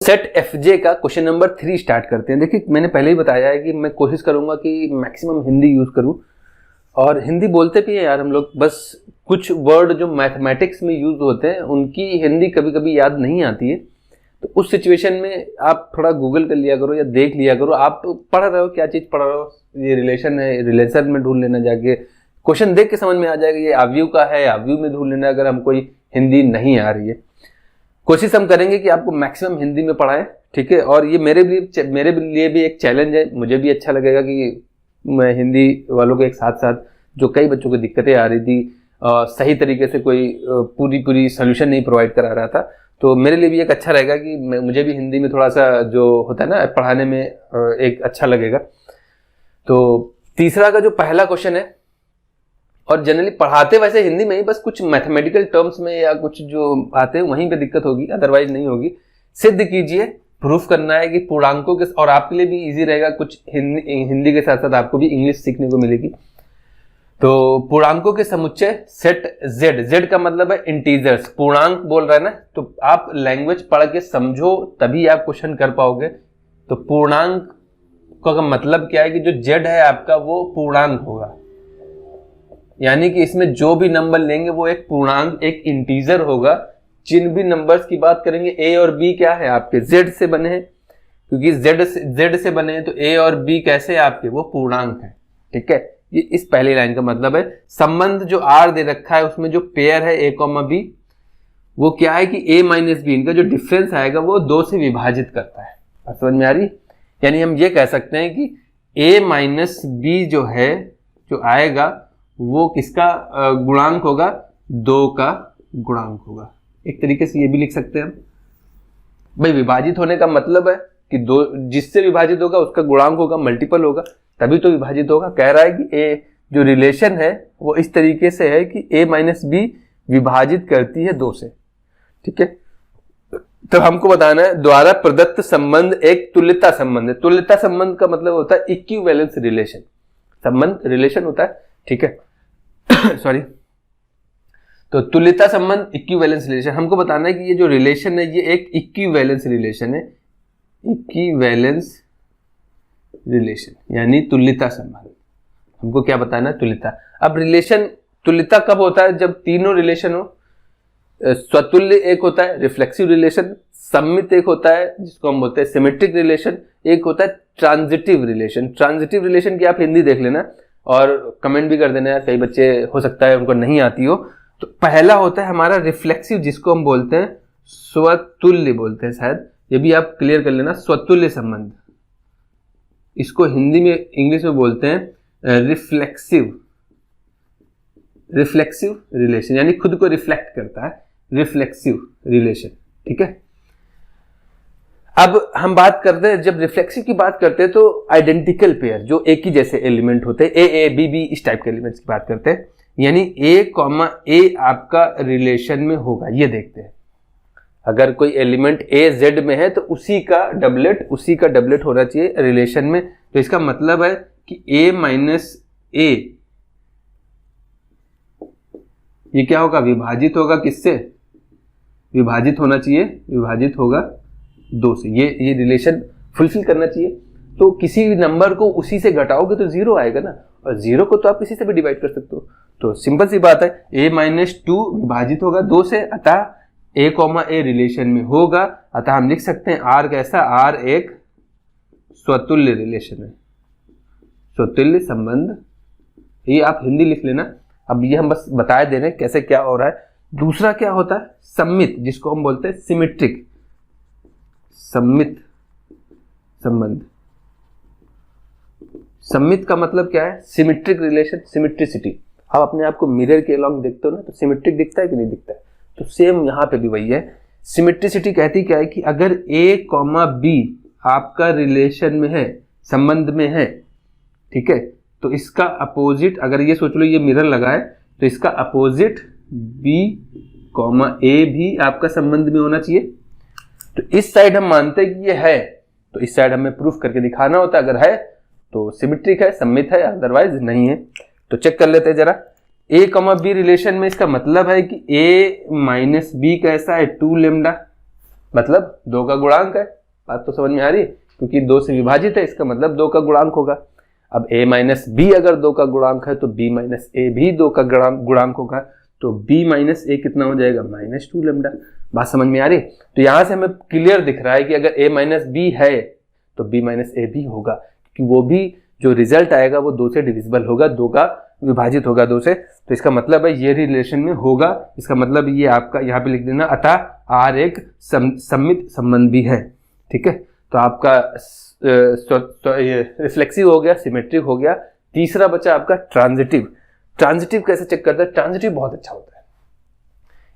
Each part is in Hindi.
सेट एफ जे का क्वेश्चन नंबर 3 स्टार्ट करते हैं। देखिए मैंने पहले ही बताया है कि मैं कोशिश करूंगा कि मैक्सिमम हिंदी यूज करूं, और हिंदी बोलते भी हैं यार हम लोग, बस कुछ वर्ड जो मैथमेटिक्स में यूज होते हैं उनकी हिंदी कभी कभी याद नहीं आती है। तो उस सिचुएशन में आप थोड़ा गूगल कर लिया करो या देख लिया करो, आप पढ़ रहे हो क्या चीज़ पढ़ रहे हो, ये रिलेशन है, रिलेशन में ढूंढ लेना, जाके क्वेश्चन देख के समझ में आ जाएगा ये आव्यूह का है, आव्यूह में ढूंढ लेना अगर हम कोई हिंदी नहीं आ रही है। कोशिश हम करेंगे कि आपको मैक्सिमम हिंदी में पढ़ाएं, ठीक है। और ये मेरे लिए भी एक चैलेंज है, मुझे भी अच्छा लगेगा कि मैं हिंदी वालों के एक साथ साथ जो कई बच्चों को दिक्कतें आ रही थी सही तरीके से कोई पूरी सोल्यूशन नहीं प्रोवाइड करा रहा था, तो मेरे लिए भी एक अच्छा रहेगा कि मुझे भी हिंदी में थोड़ा सा जो होता है ना पढ़ाने में एक अच्छा लगेगा। तो तीसरा का जो पहला क्वेश्चन है, और जनरली पढ़ाते वैसे हिंदी में ही, बस कुछ मैथमेटिकल टर्म्स में या कुछ जो आते हैं वहीं पे दिक्कत होगी, अदरवाइज नहीं होगी। सिद्ध कीजिए, प्रूफ करना है कि पूर्णांकों के, और आपके लिए भी इजी रहेगा, कुछ हिंदी के साथ साथ आपको भी इंग्लिश सीखने को मिलेगी। तो पूर्णांकों के समुच्चय सेट जेड, जेड का मतलब है इंटीजर्स, पूर्णांक बोल रहा है ना, तो आप लैंग्वेज पढ़ के समझो तभी आप क्वेश्चन कर पाओगे। तो पूर्णांक का मतलब क्या है कि जो जेड है आपका वो पूर्णांक होगा, यानी कि इसमें जो भी नंबर लेंगे वो एक पूर्णांक, एक इंटीजर होगा। जिन भी नंबर्स की बात करेंगे, ए और बी क्या है आपके जेड से बने हैं, क्योंकि जेड से बने हैं, तो ए और बी कैसे आपके, वो पूर्णांक है, ठीक है। ये इस पहली लाइन का मतलब है। संबंध जो आर दे रखा है उसमें जो पेयर है ए कॉमा बी, वो क्या है कि ए माइनस बी, इनका जो डिफरेंस आएगा वो 2 से विभाजित करता है। समझ में आ रही? यानी हम ये कह सकते हैं कि ए माइनस बी जो है, जो आएगा वो किसका गुणांक होगा, 2 का गुणांक होगा। एक तरीके से ये भी लिख सकते हैं हम। भाई विभाजित होने का मतलब है कि दो, जिससे विभाजित होगा उसका गुणांक होगा, मल्टीपल होगा, तभी तो विभाजित होगा। कह रहा है कि ए जो रिलेशन है वो इस तरीके से है कि ए माइनस बी विभाजित करती है 2 से, ठीक है। तो हमको बताना है द्वारा प्रदत्त संबंध एक तुल्यता संबंध है। तुल्यता संबंध का मतलब होता है इक्विवेलेंस रिलेशन, संबंध रिलेशन होता है, ठीक है। सॉरी, तो तुल्यता संबंध इक्विवेलेंस रिलेशन, हमको बताना है कि ये जो रिलेशन है ये एक इक्विवेलेंस रिलेशन है, इक्विवेलेंस रिलेशन यानी तुल्यता संबंध। हमको क्या बताना है, तुल्यता। अब रिलेशन तुल्यता कब होता है, जब तीनों रिलेशन हो। स्वतुल्य एक होता है रिफ्लेक्सिव रिलेशन, सममित एक होता है जिसको हम बोलते हैं सिमेट्रिक रिलेशन, एक होता है ट्रांजिटिव रिलेशन। ट्रांजिटिव रिलेशन की आप हिंदी देख लेना और कमेंट भी कर देना यार, कई बच्चे हो सकता है उनको नहीं आती हो। तो पहला होता है हमारा रिफ्लेक्सिव, जिसको हम बोलते हैं स्वतुल्य बोलते हैं, शायद ये भी आप क्लियर कर लेना, स्वतुल्य संबंध। इसको हिंदी में इंग्लिश में बोलते हैं रिफ्लेक्सिव रिलेशन, यानी खुद को रिफ्लेक्ट करता है, रिफ्लेक्सिव रिलेशन, ठीक है। अब हम बात करते हैं, जब रिफ्लेक्सिव की बात करते हैं तो आइडेंटिकल पेयर जो एक ही जैसे एलिमेंट होते हैं, ए बी बी इस टाइप के एलिमेंट्स की बात करते हैं, यानी ए कॉमा ए आपका रिलेशन में होगा। ये देखते हैं अगर कोई एलिमेंट ए जेड में है तो उसी का डबलेट होना चाहिए रिलेशन में। तो इसका मतलब है कि ए माइनस ए ये क्या होगा, विभाजित होगा किससे, विभाजित होना चाहिए, विभाजित होगा 2 से। ये रिलेशन फुलफिल करना चाहिए। तो किसी भी नंबर को उसी से घटाओगे तो 0 आएगा ना, और 0 को तो आप इसी से भी डिवाइड कर सकते हो। तो सिंपल सी बात है, a माइनस 2 विभाजित होगा 2 से, अतः a कॉमा a रिलेशन में होगा। अतः हम लिख सकते हैं r कैसा, r एक स्वतुल्य रिलेशन है, स्वतुल्य संबंध। ये आप हिंदी लिख लेना। अब ये हम बस बताए दे रहे हैं कैसे क्या हो रहा है। दूसरा क्या होता है, सममित, जिसको हम बोलते हैं सिमेट्रिक, सममित संबंध। सममित का मतलब क्या है, सिमेट्रिक रिलेशन, सिमेट्रिसिटी। आप अपने आप को मिरर के अलॉन्ग देखते हो ना, तो सिमेट्रिक दिखता है कि नहीं दिखता है, तो सेम यहां पे भी वही है। सिमेट्रिसिटी कहती क्या है कि अगर a कॉमा b आपका रिलेशन में है, संबंध में है, ठीक है, तो इसका अपोजिट, अगर ये सोच लो ये मिरर लगा है तो इसका अपोजिट b कॉमा a भी आपका संबंध में होना चाहिए। तो इस साइड हम मानते हैं कि ये है, तो इस साइड हमें प्रूफ करके दिखाना होता है, अगर है तो सिमेट्रिक है, सममित है, अदरवाइज नहीं है। तो चेक कर लेते हैं जरा, a कॉमा बी रिलेशन में इसका मतलब है कि a माइनस बी कैसा है, 2 लेमडा, मतलब 2 का गुणांक है। बात तो समझ में आ रही है, क्योंकि 2 से विभाजित है, इसका मतलब 2 का गुणांक होगा। अब a माइनस बी अगर 2 का गुणांक है तो b माइनस ए भी 2 का गुणांक होगा, तो b माइनस ए कितना हो जाएगा, -2 लैम्डा। बात समझ में आ रही है? तो यहां से हमें क्लियर दिख रहा है कि अगर a माइनस बी है तो b माइनस ए भी होगा, क्योंकि वो भी जो रिजल्ट आएगा वो 2 से डिविजिबल होगा, 2 का विभाजित होगा 2 से। तो इसका मतलब है ये रिलेशन में होगा। इसका मतलब ये आपका यहाँ पे लिख देना, अतः R एक सममित संबंध भी है। ठीक है, तो आपका ये रिफ्लेक्सिव हो गया, सिमेट्रिक हो गया। तीसरा बचा आपका ट्रांजिटिव। ट्रांजिटिव कैसे चेक करते हैं? ट्रांजिटिव बहुत अच्छा होता है।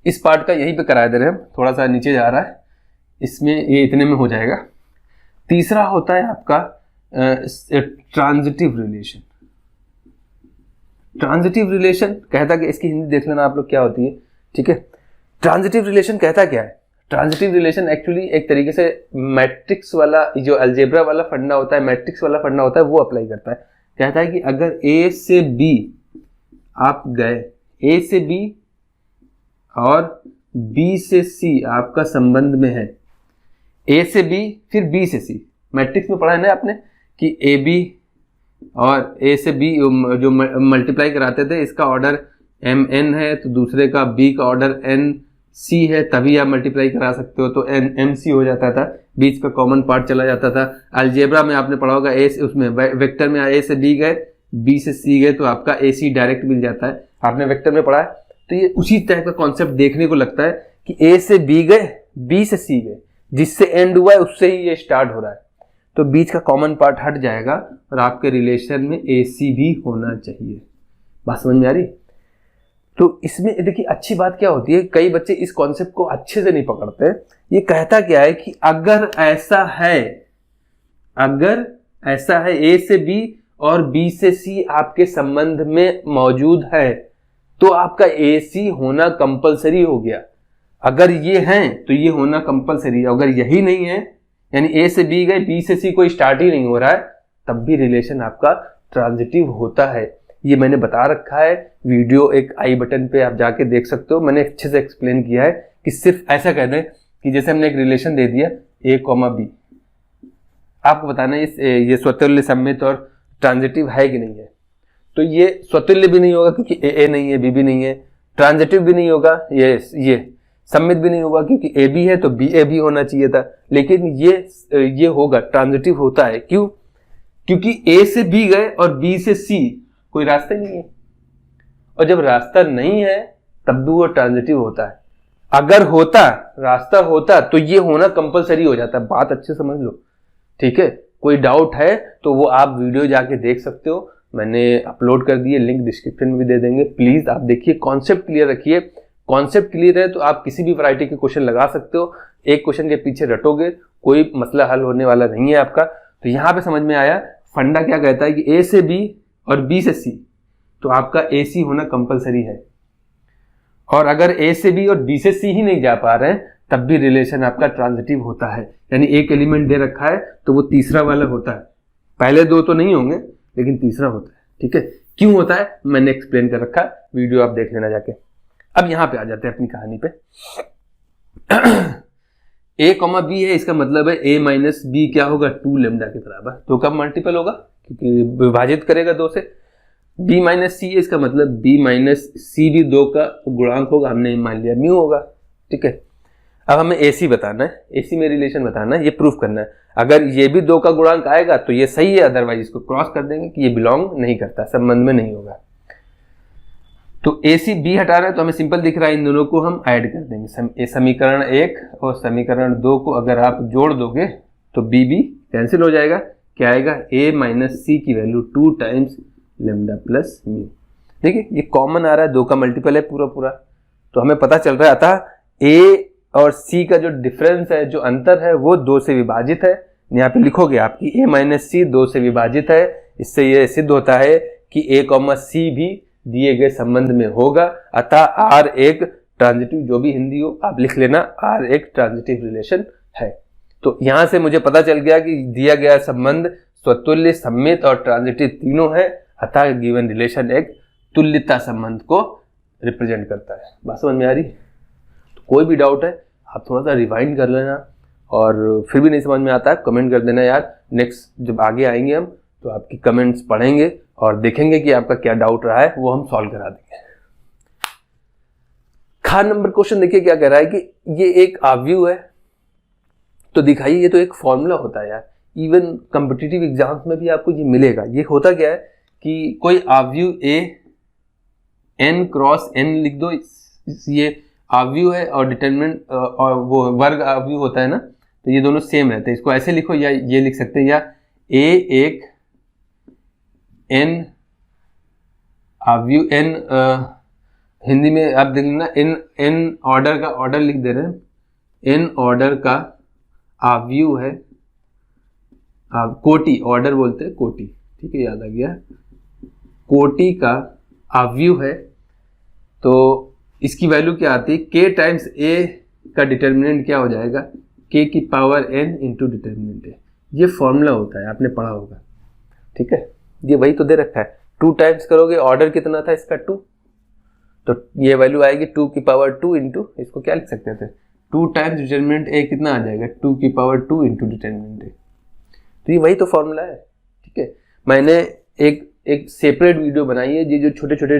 इस पार्ट का यहीं पे करा दे रहे हैं हम, थोड़ा सा नीचे जा रहा है, इसमें ये इतने में हो जाएगा। तीसरा होता है आपका ट्रांजिटिव रिलेशन। ट्रांजिटिव रिलेशन कहता कि इसकी हिंदी देख लेना आप लोग क्या होती है। ठीक है, ट्रांजिटिव रिलेशन कहता क्या है? ट्रांजिटिव रिलेशन एक्चुअली एक तरीके से मैट्रिक्स वाला, जो अलजेब्रा वाला फंडा होता है, मैट्रिक्स वाला फंडा होता है, वो अप्लाई करता है। कहता है कि अगर ए से बी आप गए, ए से बी और बी से सी आपका संबंध में है, ए से बी फिर बी से सी, मैट्रिक्स में पढ़ा है ना आपने कि ए बी और ए से बी जो मल्टीप्लाई कराते थे, इसका ऑर्डर एम एन है तो दूसरे का बी का ऑर्डर एन सी है, तभी आप मल्टीप्लाई करा सकते हो, तो एन एम सी हो जाता था, बीच का कॉमन पार्ट चला जाता था। अलजेब्रा में आपने पढ़ा होगा, ए उसमें वेक्टर में ए से बी गए, बी से सी गए, तो आपका ए सी डायरेक्ट मिल जाता है, आपने वेक्टर में पढ़ा है। तो ये उसी टाइप का कॉन्सेप्ट देखने को लगता है कि ए से बी गए, बी से सी गए, जिससे एंड हुआ है उससे ही ये स्टार्ट हो रहा है, तो बीच का कॉमन पार्ट हट जाएगा और आपके रिलेशन में ए सी भी होना चाहिए। बात समझ में आ रही? तो इसमें देखिए अच्छी बात क्या होती है, कई बच्चे इस कॉन्सेप्ट को अच्छे से नहीं पकड़ते। ये कहता क्या है कि अगर ऐसा है, अगर ऐसा है ए से बी और बी से सी आपके संबंध में मौजूद है, तो आपका ए सी होना कंपलसरी हो गया। अगर ये है तो ये होना कंपलसरी है। अगर यही नहीं है, यानी ए से बी गए, बी से सी कोई स्टार्ट ही नहीं हो रहा है, तब भी रिलेशन आपका ट्रांजिटिव होता है। ये मैंने बता रखा है, वीडियो एक आई बटन पे आप जाके देख सकते हो, मैंने अच्छे से एक्सप्लेन किया है कि सिर्फ ऐसा कह दें कि जैसे हमने एक रिलेशन दे दिया ए कॉमा बी, आपको बताना ये स्वतुल्य सममित और ट्रांजिटिव है कि नहीं है। तो ये स्वतुल्य भी नहीं होगा क्योंकि ए नहीं है, बी भी नहीं है, ट्रांजिटिव भी नहीं होगा, ये सममित भी नहीं होगा क्योंकि ए बी है तो बी ए भी होना चाहिए था, लेकिन ये होगा, ट्रांजिटिव होता है। क्यों? क्योंकि ए से बी गए और बी से सी कोई रास्ता ही नहीं है, और जब रास्ता नहीं है तब भी वो ट्रांजिटिव होता है। अगर होता, रास्ता होता, तो ये होना कंपलसरी हो जाता है। बात अच्छे समझ लो, ठीक है। कोई डाउट है तो वो आप वीडियो जाके देख सकते हो, मैंने अपलोड कर दिए, लिंक डिस्क्रिप्शन में भी दे देंगे। प्लीज आप देखिए, कॉन्सेप्ट क्लियर रखिए। कॉन्सेप्ट क्लियर है तो आप किसी भी वैरायटी के क्वेश्चन लगा सकते हो। एक क्वेश्चन के पीछे रटोगे, कोई मसला हल होने वाला नहीं है आपका। तो यहां पे समझ में आया फंडा क्या कहता है कि ए से बी और बी से सी, तो आपका ए सी होना कंपलसरी है। और अगर ए से बी और बी से सी ही नहीं जा पा रहे हैं, तब भी रिलेशन आपका ट्रांजिटिव होता है। यानी एक एलिमेंट दे रखा है तो वो तीसरा वाला होता है। पहले दो तो नहीं होंगे, लेकिन तीसरा होता है। ठीक है, क्यों होता है मैंने एक्सप्लेन कर रखा है, वीडियो आप देख लेना जाके। अब यहां पे आ जाते हैं अपनी कहानी पे। ए कॉमा बी है, इसका मतलब है ए माइनस बी क्या होगा, 2 लेमडा के बराबर। तो कब मल्टीपल होगा, क्योंकि विभाजित करेगा 2 से। बी माइनस सी है, इसका मतलब बी माइनस सी भी 2 का गुणांक होगा, हमने मान लिया म्यू होगा। ठीक है, अब हमें एसी बताना है, एसी में रिलेशन बताना है, ये प्रूफ करना है। अगर ये भी 2 का गुणांक आएगा तो ये सही है, अदरवाइज इसको क्रॉस कर देंगे कि ये बिलोंग नहीं करता, संबंध में नहीं होगा। तो ए सी बी हटाना है तो हमें सिंपल दिख रहा है, इन दोनों को हम ऐड कर देंगे। समीकरण 1 और समीकरण 2 को अगर आप जोड़ दोगे तो बी बी कैंसिल हो जाएगा। क्या आएगा, ए माइनस सी की value 2 times lambda plus mu. देखिए ये कॉमन आ रहा है, 2 का मल्टीपल है पूरा पूरा, तो हमें पता चल रहा है अतः ए और सी का जो डिफरेंस है, जो अंतर है, वो 2 से विभाजित है। यहाँ पे लिखोगे आपकी ए माइनस सी 2 से विभाजित है। इससे ये सिद्ध होता है कि ए कॉमा सी भी दिए गए संबंध में होगा, अतः आर एक ट्रांजिटिव, जो भी हिंदी हो आप लिख लेना, आर एक ट्रांजिटिव रिलेशन है। तो यहां से मुझे पता चल गया कि दिया गया संबंध स्वतुल्य, सममित और ट्रांजिटिव तीनों है, अतः गिवन रिलेशन एक तुल्यता संबंध को रिप्रेजेंट करता है। बात समझ में आ रही? तो कोई भी डाउट है आप थोड़ा सा रिवाइंड कर लेना, और फिर भी नहीं समझ में आता है कमेंट कर देना यार। नेक्स्ट जब आगे आएंगे हम तो आपकी कमेंट्स पढ़ेंगे और देखेंगे कि आपका क्या डाउट रहा है, वो हम सॉल्व करा देंगे। खान नंबर क्वेश्चन देखिए क्या कह रहा है कि ये एक आव्यूह है, तो दिखाइए, ये तो एक फॉर्मूला होता है यार, इवन कॉम्पिटिटिव एग्जाम्स में भी आपको ये मिलेगा। ये होता क्या है कि कोई आव्यूह ए n क्रॉस n लिख दो, ये आव्यूह है और डिटरमिनेंट और वो वर्ग आव्यूह होता है ना, तो ये दोनों सेम रहते हैं। इसको ऐसे लिखो या ये लिख सकते हैं, या a एक n आव्यूह n, हिंदी में आप देख लेना n ऑर्डर का, ऑर्डर लिख दे रहे हैं, n ऑर्डर का आव्यूह है, कोटि ऑर्डर बोलते हैं, कोटि, ठीक है, याद आ गया, कोटि का आव्यूह है। तो इसकी वैल्यू क्या आती है, k टाइम्स a का डिटर्मिनेंट क्या हो जाएगा, k की पावर n इंटू डिटर्मिनेंट है। ये फॉर्मूला होता है, आपने पढ़ा होगा, ठीक है, ये वही तो दे रखा है। 2 टाइम्स करोगे, ऑर्डर कितना था इसका 2, तो ये वैल्यू आएगी 2 की पावर 2 इंटू, इसको क्या लिख सकते थे, 2 टाइम्स डिटर्मिनेंट a कितना आ जाएगा, 2 की पावर 2 इंटू डिटर्मिनेंट a। तो ये वही तो फॉर्मूला है, ठीक है। मैंने एक सेपरेट वीडियो बनाई है, ये जो छोटे छोटे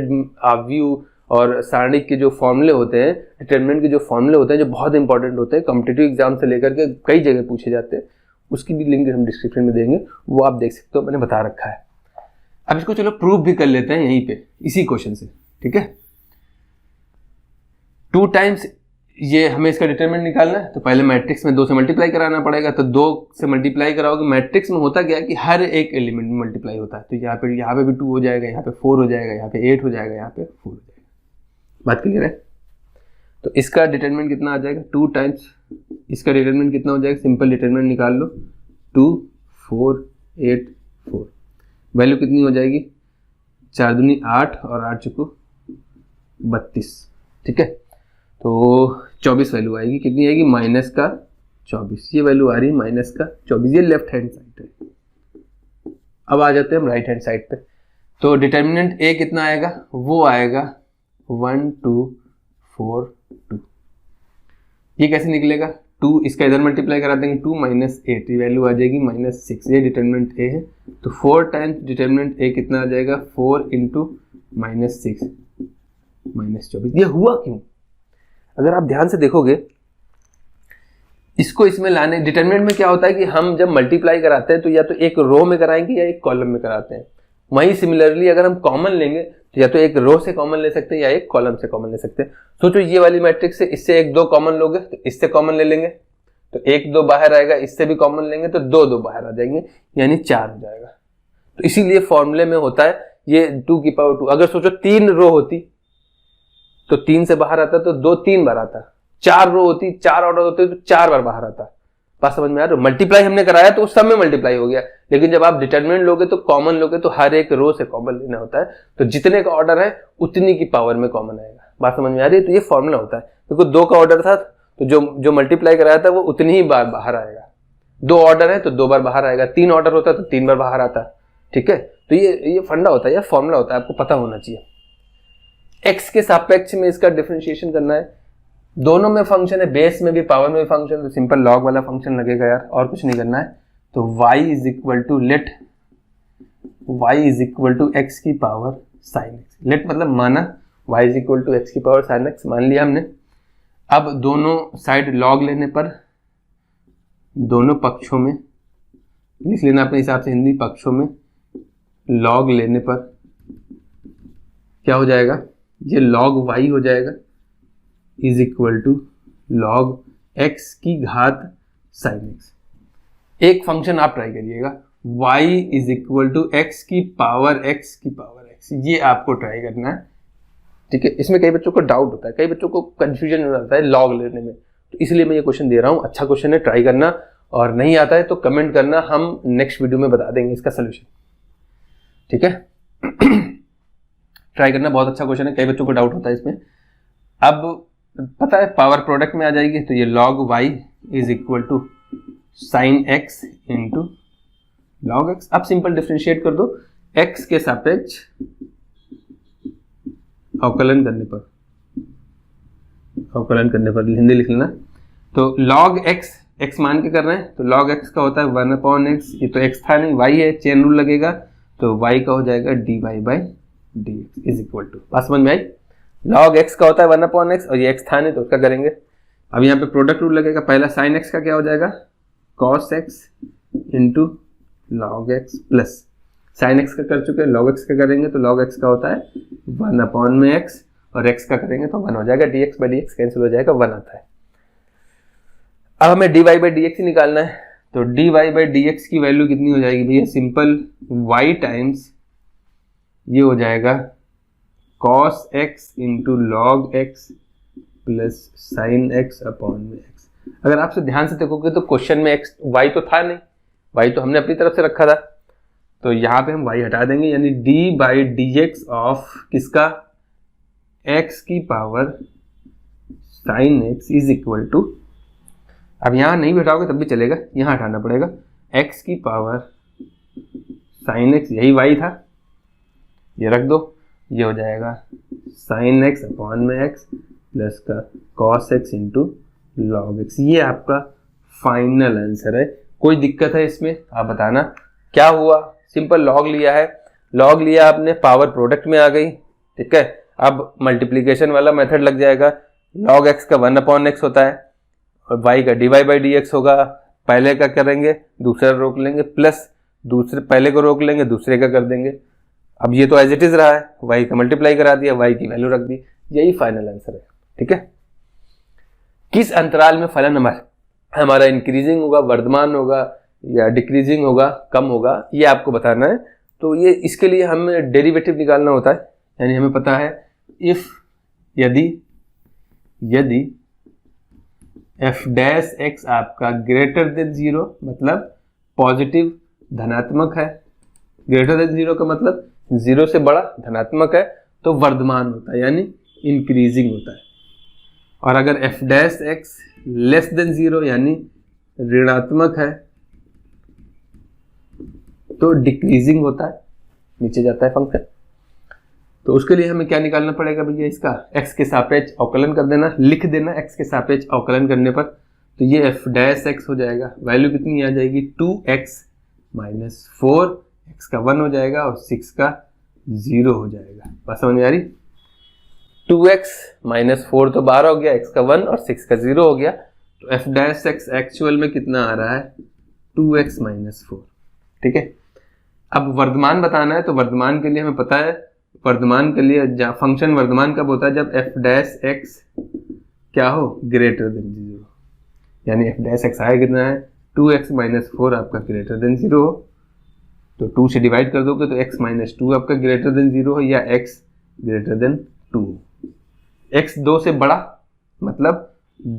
आव्यूह और सारणिक के जो फॉर्मूले होते हैं, डिटरमिनेंट के जो फॉर्मूले होते हैं, जो बहुत इंपॉर्टेंट होते हैं, कॉम्पिटिटिव एग्जाम से लेकर के कई जगह पूछे जाते हैं, उसकी भी लिंक हम डिस्क्रिप्शन में देंगे, वो आप देख सकते हो, मैंने बता रखा है। अब इसको चलो प्रूव भी कर लेते हैं यहीं पे, इसी क्वेश्चन से, ठीक है। 2 टाइम्स ये हमें इसका डिटरमिनेंट निकालना है, तो पहले मैट्रिक्स में 2 से मल्टीप्लाई कराना पड़ेगा, तो 2 से मल्टीप्लाई कराओगे, मैट्रिक्स में होता क्या है कि हर एक एलिमेंट में मल्टीप्लाई होता है, तो यहाँ पे भी 2 हो जाएगा, यहाँ पे 4 हो जाएगा, यहाँ पे 8 हो जाएगा, यहाँ पे 4 हो जाएगा। बात क्लियर है। तो इसका डिटरमिनेंट कितना आ जाएगा, 2 टाइम्स इसका डिटरमिनेंट कितना हो जाएगा, सिंपल डिटरमिनेंट निकाल लो, 2 4 8 4, वैल्यू कितनी हो जाएगी, 4 दूनी 8 और 8 चुको 32, ठीक है। तो 24 वैल्यू आएगी, कितनी आएगी, माइनस का 24, ये वैल्यू आ रही है माइनस का 24, ये लेफ्ट हैंड साइड है। अब आ जाते हैं हम राइट हैंड साइड पे, तो डिटरमिनेंट a कितना आएगा, वो आएगा 1 2 4 2। ये कैसे निकलेगा, 2 इसका इधर मल्टीप्लाई करा देंगे, 2 माइनस 8, ये वैल्यू आ जाएगी -6, ये डिटरमिनेंट a है। तो 4 टाइम्स डिटरमिनेंट a कितना आ जाएगा, 4 इंटू -6 -24। ये हुआ क्यों, अगर आप ध्यान से देखोगे, इसको इसमें लाने, डिटरमिनेंट में क्या होता है कि हम जब मल्टीप्लाई कराते हैं तो या तो एक रो में कराएंगे या एक कॉलम में कराते हैं। वहीं सिमिलरली अगर हम कॉमन लेंगे तो या तो एक रो से कॉमन ले सकते हैं या एक कॉलम से कॉमन ले सकते हैं। सोचो ये वाली मैट्रिक्स से इससे 1 2 कॉमन लोगे तो इससे कॉमन ले लेंगे, तो 1 2 बाहर आएगा, इससे भी कॉमन लेंगे तो 2 2 बाहर आ जाएंगे, यानी 4 हो जाएगा। तो इसीलिए फॉर्मूले में होता है ये 2 की पावर 2। अगर सोचो 3 रो होती तो 3 से बाहर आता तो 2 3 बार आता, 4 रो होती 4 ऑर्डर होते तो 4 बार बाहर आता। बात समझ में आ रही है। मल्टीप्लाई हमने कराया तो उस सब में मल्टीप्लाई हो गया, लेकिन जब आप डिटरमिनेंट लोगे तो कॉमन लोगे तो हर एक रो से कॉमन लेना होता है, तो जितने का ऑर्डर है उतनी की पावर में कॉमन आएगा। बात समझ में आ रही है। तो ये फॉर्मूला होता है। देखो 2 का ऑर्डर था तो जो मल्टीप्लाई कराया था वो उतनी ही बार बाहर आएगा। 2 ऑर्डर है तो 2 बार बाहर आएगा, 3 ऑर्डर होता है तो 3 बार बाहर आता है। ठीक है, तो ये फंडा होता है, ये फॉर्मूला होता है, आपको पता होना चाहिए। एक्स के सापेक्ष में इसका डिफरेंशिएशन करना है, दोनों में फंक्शन है, बेस में भी पावर में भी फंक्शन, तो सिंपल लॉग वाला फंक्शन लगेगा यार, और कुछ नहीं करना है। तो y is equal to let y is equal to x की पावर साइन एक्स। लेट मतलब माना y is equal to x की पावर साइन एक्स मान लिया हमने। अब दोनों साइड लॉग लेने पर, दोनों पक्षों में लिख लेना अपने हिसाब से, हिंदी पक्षों में लॉग लेने पर क्या हो जाएगा, ये लॉग y हो जाएगा is equal to log x की घात साइन एक्स। एक फंक्शन आप ट्राई करिएगा, y is equal to x की पावर x की पावर x, ये आपको ट्राई करना है। ठीक है, इसमें कई बच्चों को डाउट होता है, कई बच्चों को कंफ्यूजन हो जाता है लॉग लेने में, तो इसलिए मैं ये क्वेश्चन दे रहा हूँ। अच्छा क्वेश्चन है, ट्राई करना, और नहीं आता है तो कमेंट करना, हम नेक्स्ट वीडियो में बता देंगे इसका सोल्यूशन। ठीक है ट्राई करना, बहुत अच्छा क्वेश्चन है, कई बच्चों को डाउट होता है इसमें। अब पता है पावर प्रोडक्ट में आ जाएगी, तो ये log y is equal to sine x into log x। अब सिंपल डिफरेंशिएट कर दो, x के सापेक्ष अवकलन करने पर, हिंदी लिख लेना, तो log x मान के कर रहे हैं, तो log x का होता है 1/x, ये तो x था नहीं, y है, चेन रूल लगेगा, तो y का हो जाएगा dy/dx इज इक्वल टू, बात समझ में आई? log x का होता है 1/x और ये x था नहीं तो उसका करेंगे। अब यहाँ पे प्रोडक्ट रूल लगेगा, पहला sin x का क्या हो जाएगा cos x into log x plus sin x का कर चुके हैं, log x का करेंगे तो log x का होता है 1/x और x का करेंगे तो 1 हो जाएगा, dx/dx कैंसिल हो जाएगा, 1 आता है। अब हमें dy/dx ही निकालना है, तो dy/dx की वैल्यू कितनी हो जाएगी भैया, सिंपल y टाइम्स ये हो जाएगा cos x into log x plus sin x upon में x। अगर आपसे ध्यान से देखोगे तो क्वेश्चन में x y तो था नहीं, y तो हमने अपनी तरफ से रखा था, तो यहाँ पे हम y हटा देंगे, यानी d/dx ऑफ किसका, x की power sin x is equal to, अब यहाँ नहीं बैठाओगे तब भी चलेगा, यहाँ हटाना पड़ेगा, x की पावर sin x, यही y था, ये रख दो, ये हो जाएगा sin x अपॉन में x प्लस का cos x into log x। ये आपका फाइनल आंसर है। कोई दिक्कत है इसमें आप बताना, क्या हुआ, सिंपल log लिया है, log लिया आपने, पावर प्रोडक्ट में आ गई, ठीक है। अब मल्टीप्लीकेशन वाला मेथड लग जाएगा, log x का 1/x होता है और y का dy/dx होगा, पहले का करेंगे दूसरा रोक लेंगे, प्लस दूसरे पहले को रोक लेंगे दूसरे का कर देंगे। अब ये तो एज इट इज रहा है, y का मल्टीप्लाई करा दिया, y की वैल्यू रख दी, यही फाइनल आंसर है, ठीक है। किस अंतराल में फलन हमारा इंक्रीजिंग होगा, वर्धमान होगा या डिक्रीजिंग होगा, कम होगा, ये आपको बताना है। तो ये इसके लिए हमें डेरिवेटिव निकालना होता है, यानी हमें पता है इफ यदि f' आपका ग्रेटर देन 0 मतलब पॉजिटिव धनात्मक है, ग्रेटर देन 0 का मतलब 0 से बड़ा धनात्मक है, तो वर्धमान होता है यानी इंक्रीजिंग होता है। और अगर f' लेस देन 0 यानी ऋणात्मक है तो डिक्रीजिंग होता है, नीचे जाता है फंक्शन। तो उसके लिए हमें क्या निकालना पड़ेगा भैया, इसका x के सापेक्ष अवकलन कर देना, लिख देना x के सापेक्ष अवकलन करने पर, तो ये f' हो जाएगा, वैल्यू कितनी आ जाएगी 2x माइनस 4, x का 1 हो जाएगा और 6 का 0 हो जाएगा। बात समझ में आ रही, 2x माइनस 4 तो 12 हो गया, x का 1 और 6 का 0 हो गया, तो f' एक्चुअल में कितना आ रहा है 2x माइनस 4, ठीक है। अब वर्धमान बताना है, तो वर्धमान के लिए हमें पता है, वर्धमान के लिए फंक्शन वर्धमान कब होता है, जब f' क्या हो ग्रेटर देन 0, यानी f' आया कितना है 2x माइनस 4 आपका ग्रेटर देन 0 हो, तो 2 से डिवाइड कर दोगे तो x माइनस 2 आपका ग्रेटर देन 0 हो या x ग्रेटर देन 2। x 2 से बड़ा मतलब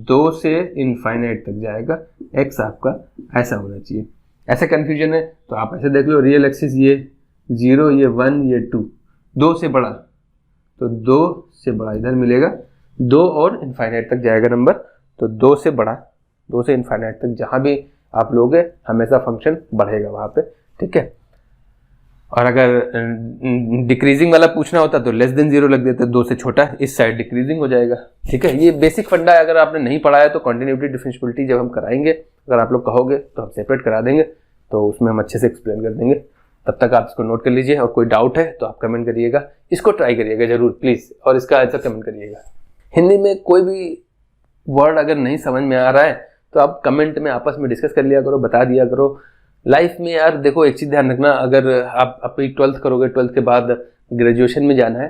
2 से इनफाइनाइट तक जाएगा, x आपका ऐसा होना चाहिए। ऐसा कंफ्यूजन है तो आप ऐसे देख लो, रियल एक्सिस ये 0, ये 1, ये 2, 2 से बड़ा, तो 2 से बड़ा इधर मिलेगा, 2 और इनफाइनाइट तक जाएगा नंबर, तो 2 से बड़ा, 2 से इनफाइनाइट तक जहाँ भी आप लोगे हमेशा फंक्शन बढ़ेगा वहाँ पे, ठीक है। और अगर डिक्रीजिंग वाला पूछना होता तो लेस देन 0 लग देते, 2 से छोटा, इस साइड डिक्रीजिंग हो जाएगा, ठीक है। ये बेसिक फंडा है, अगर आपने नहीं पढ़ा है तो कॉन्टिन्यूटी डिफरेंशियबिलिटी जब हम कराएंगे, अगर आप लोग कहोगे तो हम सेपरेट करा देंगे, तो उसमें हम अच्छे से एक्सप्लेन कर देंगे। तब तक आप इसको नोट कर लीजिए, और कोई डाउट है तो आप कमेंट करिएगा, इसको ट्राई करिएगा जरूर प्लीज़, और इसका आंसर कमेंट करिएगा। हिंदी में कोई भी वर्ड अगर नहीं समझ में आ रहा है तो आप कमेंट में आपस में डिस्कस कर लिया करो, बता दिया करो। लाइफ में यार देखो एक चीज़ ध्यान रखना, अगर आप अपनी 12th करोगे, 12th के बाद ग्रेजुएशन में जाना है,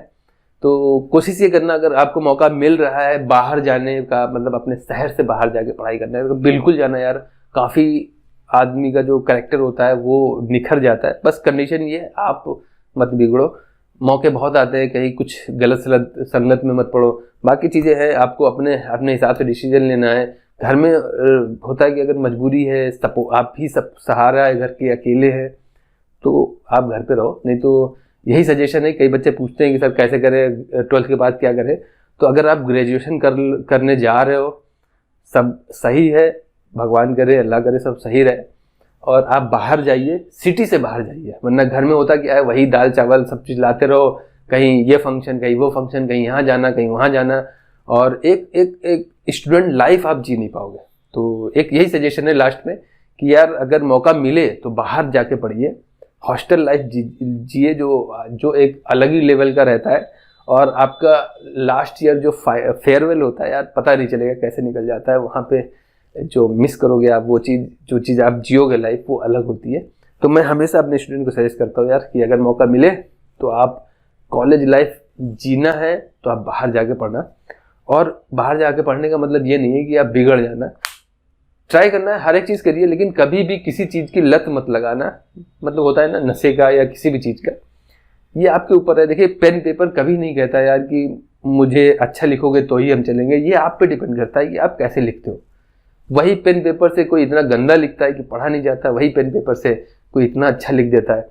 तो कोशिश ये करना, अगर आपको मौका मिल रहा है बाहर जाने का, मतलब अपने शहर से बाहर जाके पढ़ाई करना है, तो बिल्कुल जाना यार। काफ़ी आदमी का जो कैरेक्टर होता है वो निखर जाता है, बस कंडीशन ये आप मत बिगड़ो। मौके बहुत आते हैं, कहीं कुछ गलत संगत में मत पड़ो, बाकी चीज़ें हैं, आपको अपने हिसाब से डिसीजन लेना है। घर में होता है कि अगर मजबूरी है, आप ही सब सहारा है घर के, अकेले हैं, तो आप घर पे रहो। नहीं तो यही सजेशन है, कई बच्चे पूछते हैं कि सर कैसे करें, 12th के बाद क्या करें, तो अगर आप ग्रेजुएशन करने जा रहे हो, सब सही है, भगवान करे, अल्लाह करे सब सही रहे, और आप बाहर जाइए, सिटी से बाहर जाइए, वरना घर में होता क्या है, वही दाल चावल सब चीज़ लाते रहो, कहीं ये फंक्शन, कहीं वो फंक्शन, कहीं यहाँ जाना, कहीं वहाँ जाना, और एक स्टूडेंट लाइफ आप जी नहीं पाओगे। तो एक यही सजेशन है लास्ट में कि यार अगर मौका मिले तो बाहर जाके पढ़िए, हॉस्टल लाइफ जिए जो एक अलग ही लेवल का रहता है। और आपका लास्ट ईयर जो फेयरवेल होता है यार, पता नहीं चलेगा कैसे निकल जाता है। वहाँ पे जो मिस करोगे आप, वो चीज़ जो चीज़ आप जियोगे लाइफ, वो अलग होती है। तो मैं हमेशा अपने स्टूडेंट को सजेस्ट करता हूँ यार कि अगर मौका मिले तो आप कॉलेज लाइफ जीना है तो आप बाहर जाके पढ़ना। और बाहर जाके पढ़ने का मतलब ये नहीं है कि आप बिगड़ जाना, ट्राई करना है, हर एक चीज़ करिए, लेकिन कभी भी किसी चीज़ की लत मत लगाना। मतलब होता है ना नशे का या किसी भी चीज़ का, ये आपके ऊपर है। देखिए पेन पेपर कभी नहीं कहता यार कि मुझे अच्छा लिखोगे तो ही हम चलेंगे, ये आप पे डिपेंड करता है कि आप कैसे लिखते हो। वही पेन पेपर से कोई इतना गंदा लिखता है कि पढ़ा नहीं जाता, वही पेन पेपर से कोई इतना अच्छा लिख देता है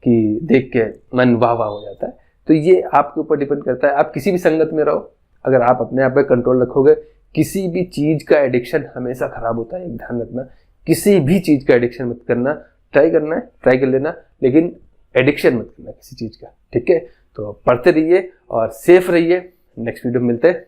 कि देख के मन वाह वाह हो जाता है। तो ये आपके ऊपर डिपेंड करता है, आप किसी भी संगत में रहो, अगर आप अपने आप पे कंट्रोल रखोगे। किसी भी चीज़ का एडिक्शन हमेशा खराब होता है, एक ध्यान रखना, किसी भी चीज़ का एडिक्शन मत करना। ट्राई करना है, ट्राई कर लेना, लेकिन एडिक्शन मत करना किसी चीज़ का, ठीक है। तो पढ़ते रहिए और सेफ रहिए। नेक्स्ट वीडियो में मिलते हैं।